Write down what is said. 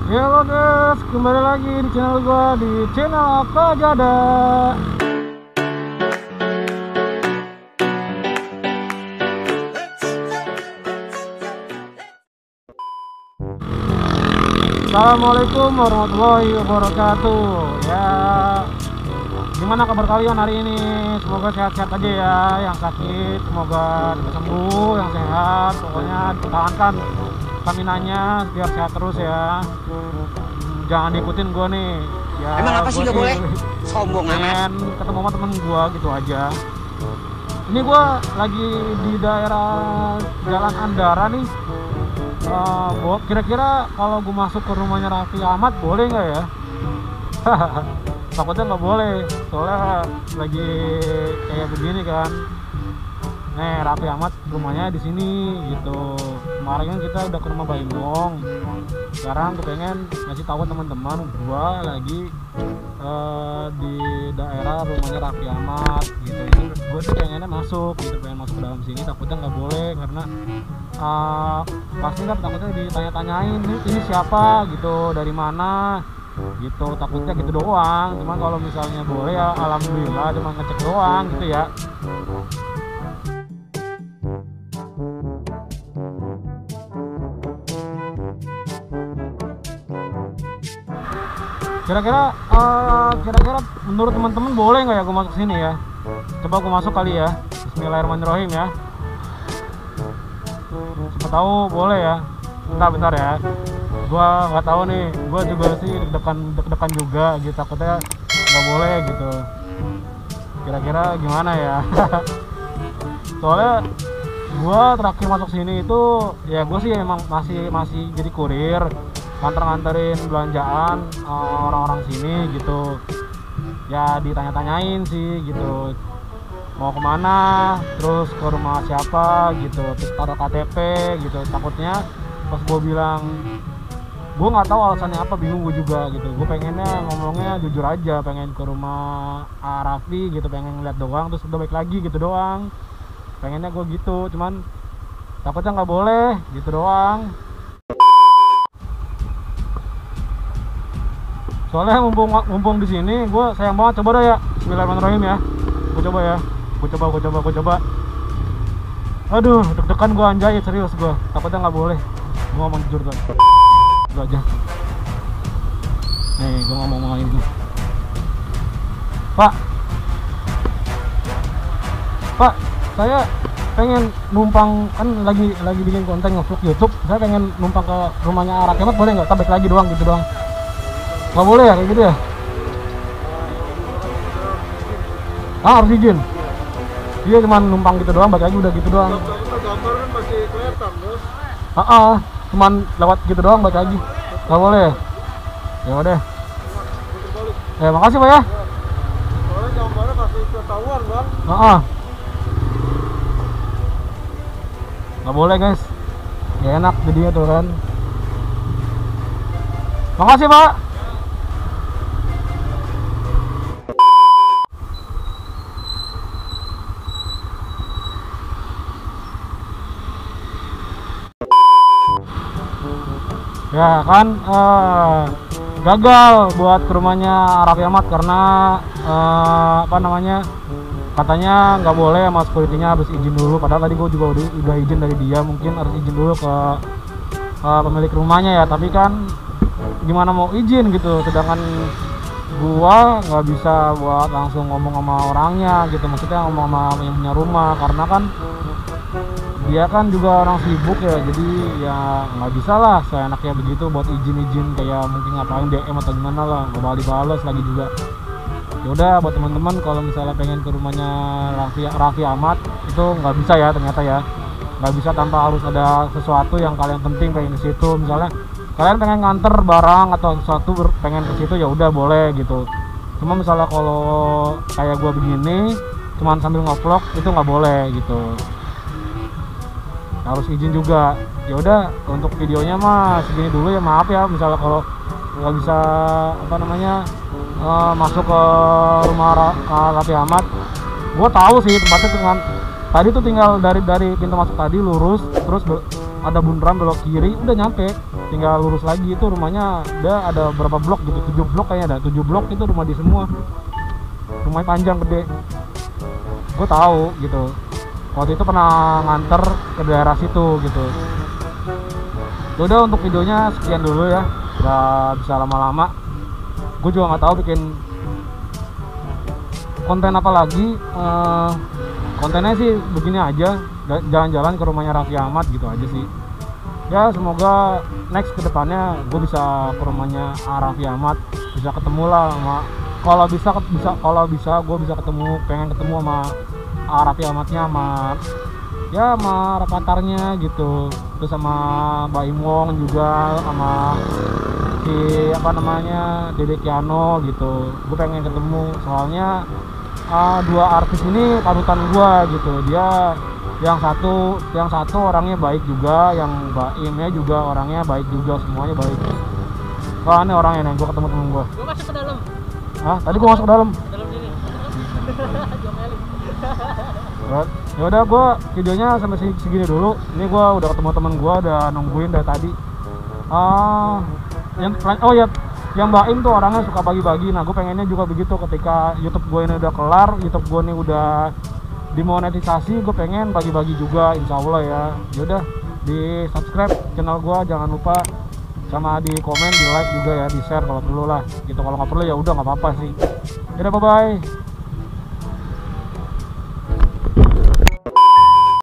Ya halo guys, kembali lagi di channel gua, di channel Kajada. Assalamualaikum warahmatullahi wabarakatuh. Ya, gimana kabar kalian hari ini? Semoga sehat-sehat aja ya. Yang sakit semoga cepat sembuh, yang sehat pokoknya dipertahankan staminanya biar sehat terus ya. Jangan diikutin gue nih ya. Emang apa sih gak boleh? Sombong amat. Ketemu sama temen gue gitu aja. Ini gue lagi di daerah Jalan Andara nih. Kira-kira kalau gue masuk ke rumahnya Raffi Ahmad boleh nggak ya? Takutnya nggak boleh, soalnya lagi kayak begini kan. Nih Raffi Ahmad rumahnya di sini gitu. Kemarin kan kita udah ke rumah Baimong. Sekarang gue pengen ngasih tahu teman-teman gue lagi di daerah rumahnya Raffi Ahmad gitu. Gue tuh pengennya masuk gitu, pengen masuk ke dalam sini, takutnya nggak boleh karena pasti kan takutnya ditanya-tanyain ini siapa gitu, dari mana gitu, takutnya gitu doang. Cuman kalau misalnya boleh ya alhamdulillah, cuma ngecek doang gitu ya. Kira-kira menurut teman-teman boleh nggak ya gue masuk sini ya? Coba gue masuk kali ya. Bismillahirrahmanirrahim ya. Siapa tahu boleh ya. Bentar ya. Gua nggak tahu nih. Gua juga sih deg-degan juga gitu. Takutnya nggak boleh gitu. Kira-kira gimana ya? Soalnya gua terakhir masuk sini itu ya gue sih emang masih jadi kurir, nganterin belanjaan orang-orang sini gitu. Ya ditanya-tanyain sih gitu, mau kemana, terus ke rumah siapa gitu, terus taruh KTP gitu. Takutnya pas gue bilang, gue nggak tahu alasannya apa, bingung gue juga gitu. Gue pengennya ngomongnya jujur aja, pengen ke rumah Raffi gitu, pengen ngeliat doang terus udah balik lagi gitu doang. Pengennya gue gitu, cuman takutnya nggak boleh gitu doang. Soalnya mumpung di sini, gue sayang banget. Coba dah ya, Bismillahirrahmanirrahim ya. Gue coba ya, gue coba. Aduh, deg-degan gue anjay, serius gue. Takutnya nggak boleh. Gue ngomong jujur tuh. Gue aja. Nih, gue ngomong ini. Pak, saya pengen numpang, kan lagi bikin konten nge-vlog YouTube. Saya pengen numpang ke rumahnya Raffi Ahmad, boleh nggak? Tabek lagi doang gitu doang. Nggak boleh ya kayak gitu ya? Harus izin. Iya, cuman numpang gitu doang, balik lagi udah gitu doang. Gambar kan masih kelihatan, Bos. Cuman lewat gitu doang, balik lagi. Nggak boleh. Ya udah. Ya makasih Pak ya. Soalnya gambarnya masih ketahuan, Bang. Nggak boleh guys. Nggak enak jadinya tuh kan. Makasih Pak. Ya kan gagal buat ke rumahnya Raffi Ahmad karena katanya nggak boleh sama security-nya, harus izin dulu. Padahal tadi gue juga udah izin dari dia, mungkin harus izin dulu ke pemilik rumahnya ya. Tapi kan gimana mau izin gitu, sedangkan gua nggak bisa buat langsung ngomong sama orangnya gitu, maksudnya ngomong sama yang punya rumah, karena kan dia kan juga orang sibuk ya, jadi ya nggak bisa lah seenaknya begitu buat izin kayak mungkin ngapain DM atau gimana lah, nggak bakal dibales lagi juga. Ya udah, buat teman-teman kalau misalnya pengen ke rumahnya Raffi Ahmad itu nggak bisa ya, ternyata ya nggak bisa tanpa harus ada sesuatu yang kalian penting pengen ke situ. Misalnya kalian pengen nganter barang atau sesuatu pengen ke situ, ya udah boleh gitu. Cuma misalnya kalau kayak gua begini cuman sambil nge-vlog itu nggak boleh gitu, harus izin juga. Ya udah, untuk videonya mah segini dulu ya, maaf ya misalnya kalau nggak bisa masuk ke rumah Raffi Ahmad. Gue tahu sih tempatnya, dengan tadi tuh tinggal dari pintu masuk tadi lurus terus ada bundaran belok kiri udah nyampe, tinggal lurus lagi. Itu rumahnya udah ada berapa blok gitu, 7 blok kayaknya, ada 7 blok itu rumah di semua. Rumahnya panjang gede, gue tahu gitu. Waktu itu pernah nganter ke daerah situ gitu. Udah, untuk videonya sekian dulu ya, nggak bisa lama-lama. Gue juga nggak tahu bikin konten apa lagi. Kontennya sih begini aja, jalan-jalan ke rumahnya Raffi Ahmad gitu aja sih ya. Semoga next kedepannya gue bisa ke rumahnya Raffi Ahmad, bisa ketemu lah sama, kalau bisa gue bisa pengen ketemu sama Raffi Ahmadnya, sama Rapatarnya gitu, terus sama Mbak Imwong juga, sama si Dede Kiano gitu. Gue pengen ketemu, soalnya dua artis ini panutan gua gitu. Dia yang satu orangnya baik juga, yang Mbak Imnya juga orangnya baik juga, semuanya baik. Wah, ini orangnya nih, gua ketemu temen gua. Gua masuk ke dalam. Hah? Tadi gua masuk ke dalam. Dalam sini. Jomelin. Ya udah, gua videonya sampai segini dulu. Ini gua udah ketemu temen gua, udah nungguin dari tadi. Yang Mbak Im tuh orangnya suka bagi-bagi. Nah, gue pengennya juga begitu. Ketika YouTube gue ini udah kelar, YouTube gue ini udah dimonetisasi, gue pengen bagi-bagi juga, insya Allah ya. Yaudah, di subscribe channel gue jangan lupa, sama di komen, di like juga ya, di share kalau perlu lah gitu. Kalau nggak perlu ya udah nggak apa-apa sih. Yaudah, bye bye.